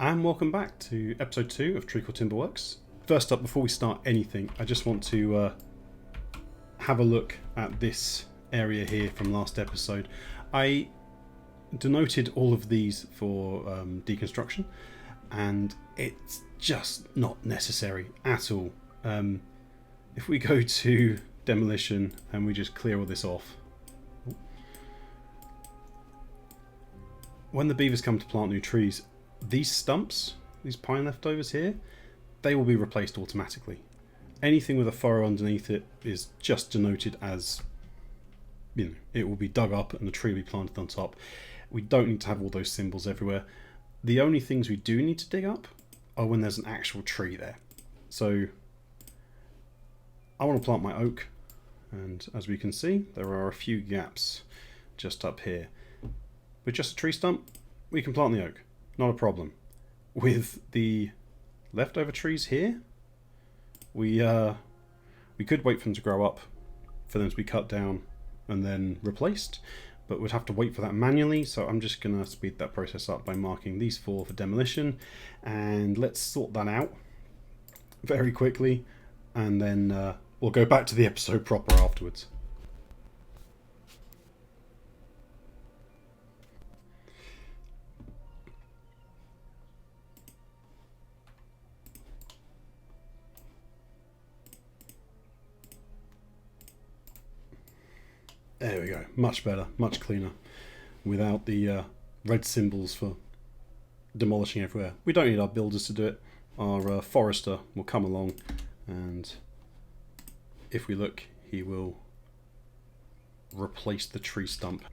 And welcome back to episode 2 of Treacle Timberworks. First up, before we start anything, I just want to have a look at this area here from last episode. I denoted all of these for deconstruction, and it's just not necessary at all. If we go to demolition and we just clear all this off, when the beavers come to plant new trees, these stumps, these pine leftovers here, they will be replaced automatically. Anything with a furrow underneath it is just denoted as, it will be dug up and the tree will be planted on top. We don't need to have all those symbols everywhere. The only things we do need to dig up are when there's an actual tree there. So I want to plant my oak, and as we can see, there are a few gaps just up here. With just a tree stump, we can plant the oak. Not a problem. With the leftover trees here, we could wait for them to grow up, for them to be cut down and then replaced, but we'd have to wait for that manually, so I'm just going to speed that process up by marking these 4 for demolition, and let's sort that out very quickly, and then we'll go back to the episode proper afterwards. There we go, much better, much cleaner, without the red symbols for demolishing everywhere. We don't need our builders to do it. Our forester will come along, and if we look, he will replace the tree stump.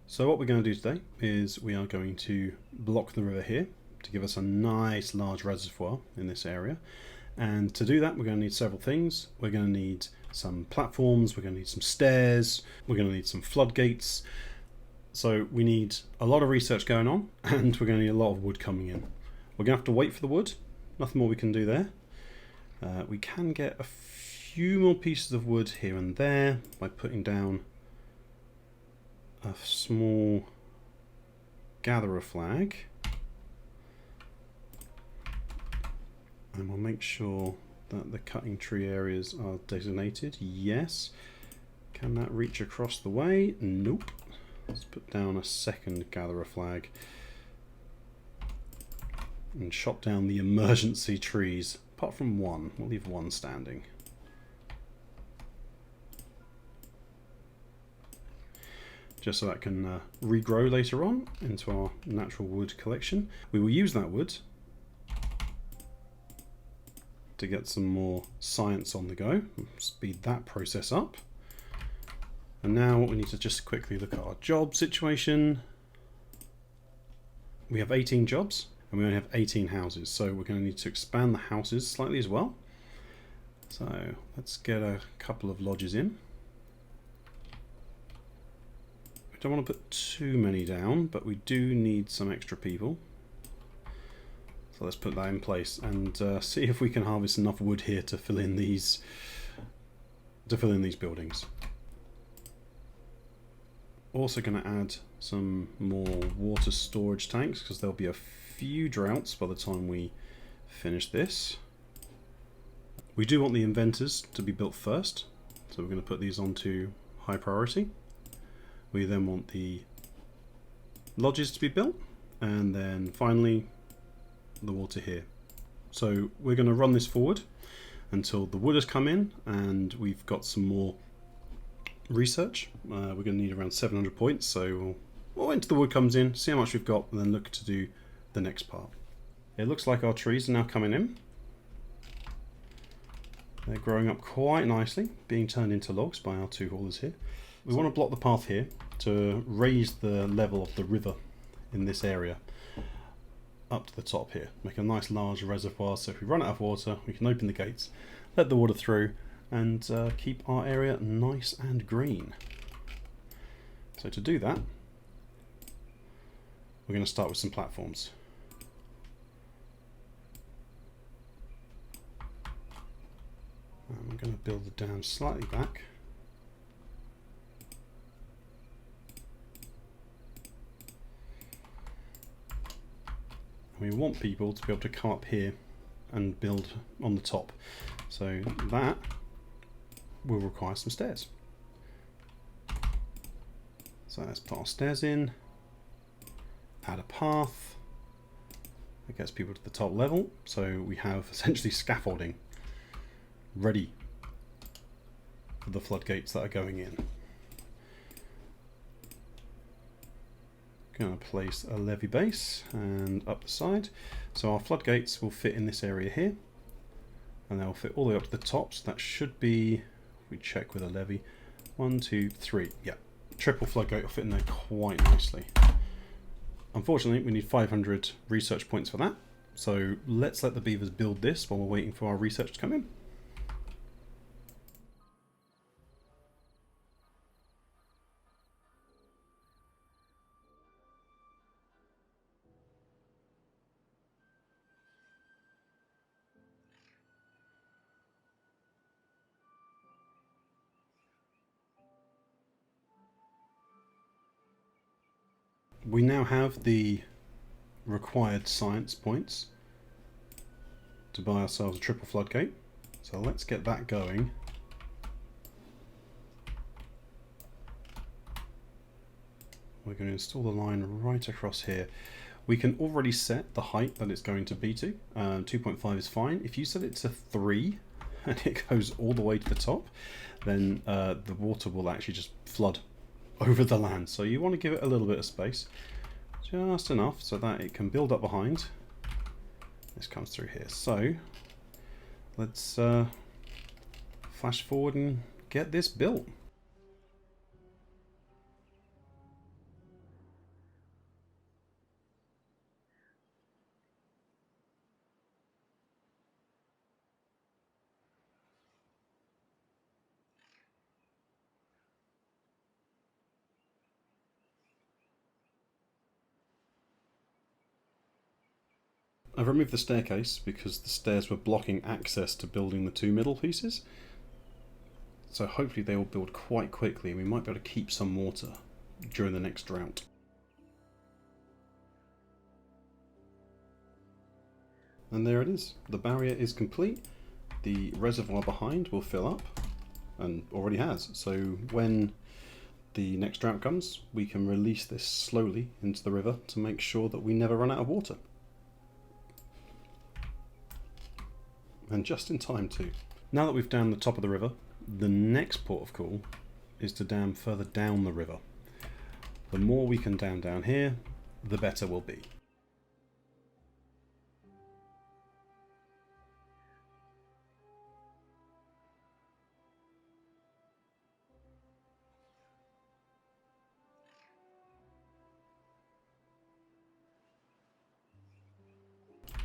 So what we're going to do today is we are going to block the river here to give us a nice large reservoir in this area, and to do that we're going to need several things. We're going to need some platforms, we're going to need some stairs, we're going to need some floodgates. So we need a lot of research going on, and we're going to need a lot of wood coming in. We're going to have to wait for the wood, nothing more we can do there. We can get a few more pieces of wood here and there by putting down a small gatherer flag. And we'll make sure that the cutting tree areas are designated. Yes. Can that reach across the way? Nope. Let's put down a second gatherer flag and chop down the emergency trees, apart from one. We'll leave one standing. Just so that can regrow later on into our natural wood collection. We will use that wood to get some more science on the go, speed that process up. And now we need to just quickly look at our job situation. We have 18 jobs and we only have 18 houses, so we're going to need to expand the houses slightly as well. So let's get a couple of lodges in. We don't want to put too many down, but we do need some extra people. So let's put that in place and see if we can harvest enough wood here to fill in these buildings. Also going to add some more water storage tanks, because there'll be a few droughts by the time we finish this. We do want the inventors to be built first, so we're going to put these onto high priority. We then want the lodges to be built, and then finally the water here. So we're going to run this forward until the wood has come in and we've got some more research. We're going to need around 700 points, so we'll wait until the wood comes in, see how much we've got, and then look to do the next part. It looks like our trees are now coming in. They're growing up quite nicely, being turned into logs by our 2 haulers here. We want to block the path here to raise the level of the river in this area up to the top here. Make a nice large reservoir, so if we run out of water we can open the gates, let the water through, and keep our area nice and green. So to do that, we're going to start with some platforms. And I'm going to build the dam slightly back. We want people to be able to come up here and build on the top. So that will require some stairs. So let's put our stairs in, add a path that gets people to the top level. So we have essentially scaffolding ready for the floodgates that are going in. Going to place a levee base and up the side. So our floodgates will fit in this area here, and they'll fit all the way up to the top. So that should be, if we check with a levee, 1, 2, 3. Yeah, triple floodgate will fit in there quite nicely. Unfortunately, we need 500 research points for that. So let's let the beavers build this while we're waiting for our research to come in. We now have the required science points to buy ourselves a triple floodgate. So let's get that going. We're going to install the line right across here. We can already set the height that it's going to be to. 2.5 is fine. If you set it to 3 and it goes all the way to the top, then the water will actually just flood over the land. So you want to give it a little bit of space, just enough so that it can build up behind. This comes through here. So let's flash forward and get this built. I've removed the staircase because the stairs were blocking access to building the 2 middle pieces. So hopefully they will build quite quickly and we might be able to keep some water during the next drought. And there it is. The barrier is complete. The reservoir behind will fill up, and already has. So when the next drought comes, we can release this slowly into the river to make sure that we never run out of water. And just in time too. Now that we've dammed the top of the river, the next port of call is to dam further down the river. The more we can dam down here, the better we'll be.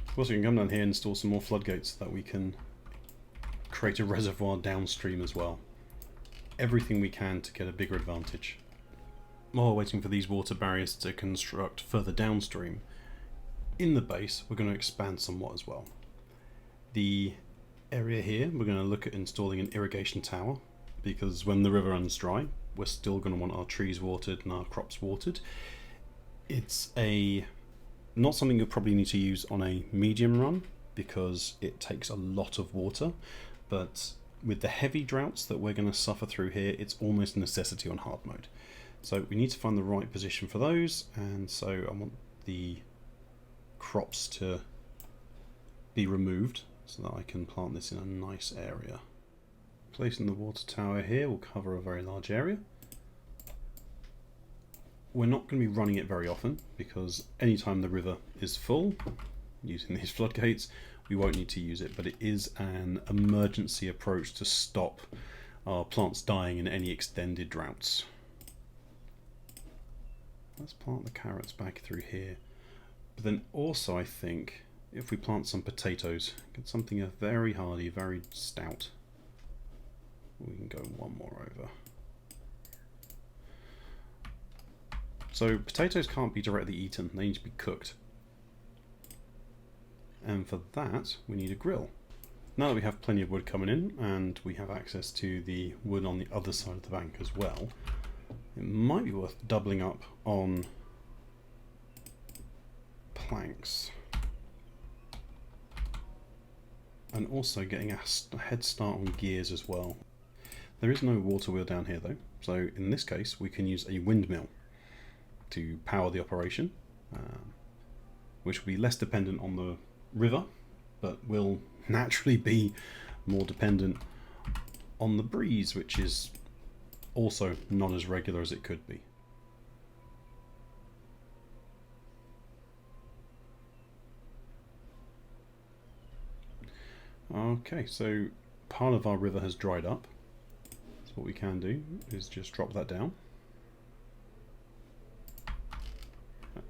Of course, we can come down here and install some more floodgates so that we can create a reservoir downstream as well. Everything we can to get a bigger advantage. While we're waiting for these water barriers to construct further downstream, in the base we're going to expand somewhat as well. The area here, we're going to look at installing an irrigation tower, because when the river runs dry, we're still going to want our trees watered and our crops watered. It's not something you'll probably need to use on a medium run because it takes a lot of water, but with the heavy droughts that we're going to suffer through here, it's almost a necessity on hard mode. So we need to find the right position for those, and so I want the crops to be removed so that I can plant this in a nice area. Placing the water tower here will cover a very large area. We're not going to be running it very often because anytime the river is full, using these floodgates, we won't need to use it, but it is an emergency approach to stop our plants dying in any extended droughts. Let's plant the carrots back through here. But then also I think if we plant some potatoes, get something very hardy, very stout, we can go one more over. So potatoes can't be directly eaten, they need to be cooked. And for that, we need a grill. Now that we have plenty of wood coming in, and we have access to the wood on the other side of the bank as well, it might be worth doubling up on planks. and also getting a head start on gears as well. There is no water wheel down here though, so in this case we can use a windmill to power the operation, which will be less dependent on the river, but will naturally be more dependent on the breeze, which is also not as regular as it could be. Okay, so part of our river has dried up. So what we can do is just drop that down.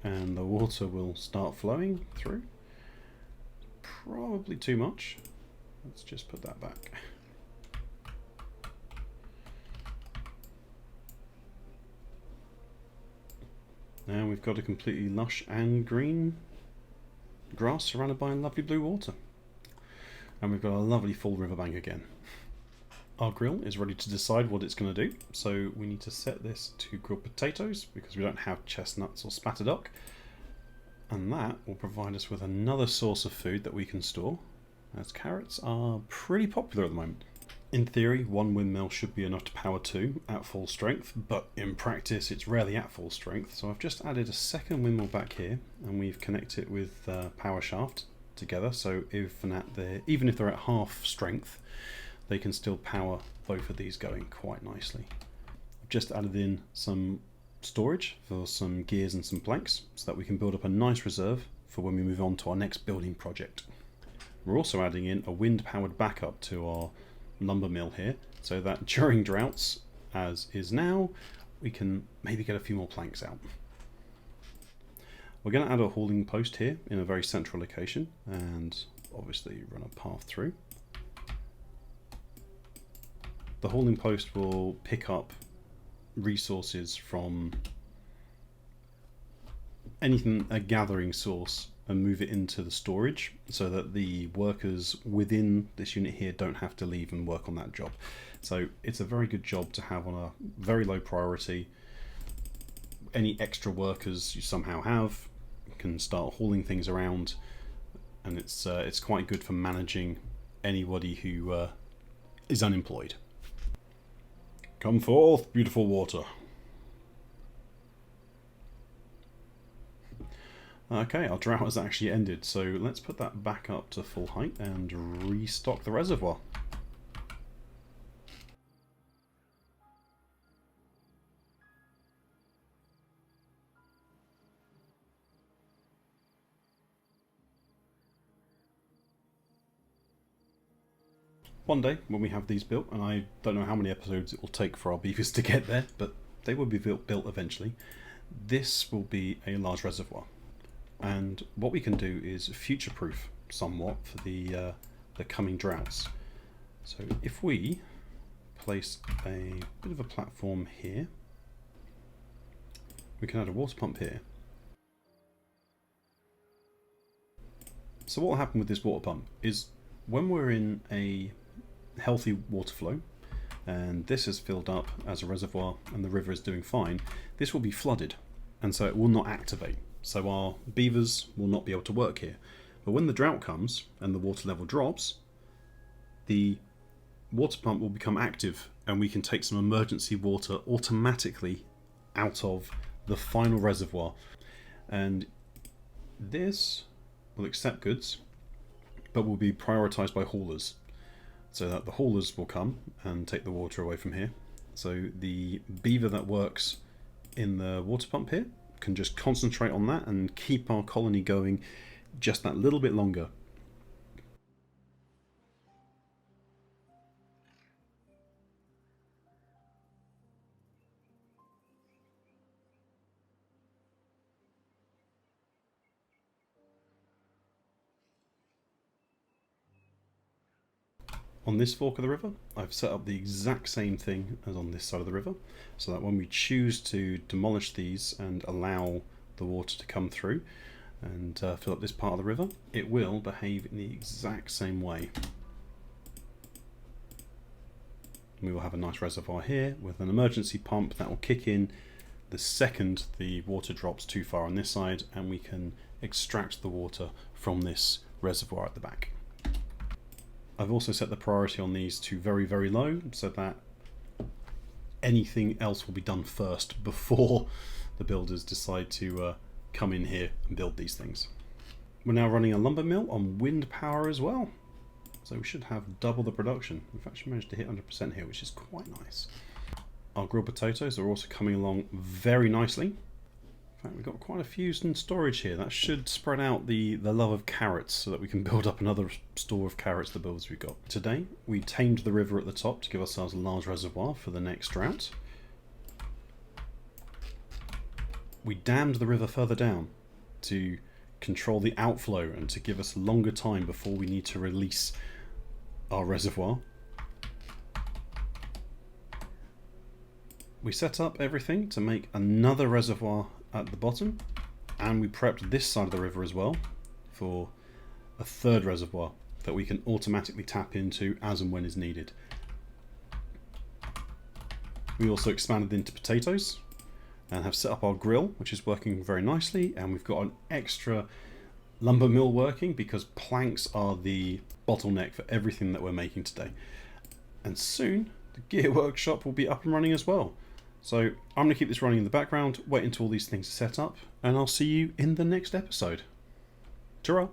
And the water will start flowing through. Probably too much. Let's just put that back. Now we've got a completely lush and green grass surrounded by lovely blue water. And we've got a lovely full riverbank again. Our grill is ready to decide what it's going to do, so we need to set this to grilled potatoes because we don't have chestnuts or spatterduck, and that will provide us with another source of food that we can store, as carrots are pretty popular at the moment. In theory, one windmill should be enough to power two at full strength, but in practice it's rarely at full strength, so I've just added a second windmill back here and we've connected it with power shaft together, so even if they're at half strength, they can still power both of these going quite nicely. I've just added in some storage for some gears and some planks so that we can build up a nice reserve for when we move on to our next building project. We're also adding in a wind powered backup to our lumber mill here so that during droughts, as is now, we can maybe get a few more planks out. We're going to add a hauling post here in a very central location and obviously run a path through. The hauling post will pick up resources from anything, a gathering source, and move it into the storage so that the workers within this unit here don't have to leave and work on that job. So it's a very good job to have on a very low priority. Any extra workers you somehow have can start hauling things around, and it's quite good for managing anybody who is unemployed. Come forth, beautiful water. Okay, our drought has actually ended, so let's put that back up to full height and restock the reservoir. One day, when we have these built, and I don't know how many episodes it will take for our beavers to get there, but they will be built eventually, this will be a large reservoir. And what we can do is future-proof somewhat for the coming droughts. So if we place a bit of a platform here, we can add a water pump here. So what will happen with this water pump is when we're in a healthy water flow and this is filled up as a reservoir and the river is doing fine, this will be flooded and so it will not activate. So our beavers will not be able to work here. But when the drought comes and the water level drops, the water pump will become active and we can take some emergency water automatically out of the final reservoir. And this will accept goods, but will be prioritized by haulers, so that the haulers will come and take the water away from here. So the beaver that works in the water pump here can just concentrate on that and keep our colony going just that little bit longer. On this fork of the river, I've set up the exact same thing as on this side of the river, so that when we choose to demolish these and allow the water to come through and fill up this part of the river, it will behave in the exact same way. We will have a nice reservoir here with an emergency pump that will kick in the second the water drops too far on this side, and we can extract the water from this reservoir at the back. I've also set the priority on these to very, very low so that anything else will be done first before the builders decide to come in here and build these things. We're now running a lumber mill on wind power as well, so we should have double the production. We've actually managed to hit 100% here, which is quite nice. Our grilled potatoes are also coming along very nicely. In fact, we've got quite a few in storage here. That should spread out the love of carrots so that we can build up another store of carrots the builders we've got. Today, we tamed the river at the top to give ourselves a large reservoir for the next drought. We dammed the river further down to control the outflow and to give us longer time before we need to release our reservoir. We set up everything to make another reservoir at the bottom, and we prepped this side of the river as well for a third reservoir that we can automatically tap into as and when is needed. We also expanded into potatoes and have set up our grill, which is working very nicely, and we've got an extra lumber mill working because planks are the bottleneck for everything that we're making today. And soon the gear workshop will be up and running as well. So I'm going to keep this running in the background, wait until all these things are set up, and I'll see you in the next episode. Ta-ra!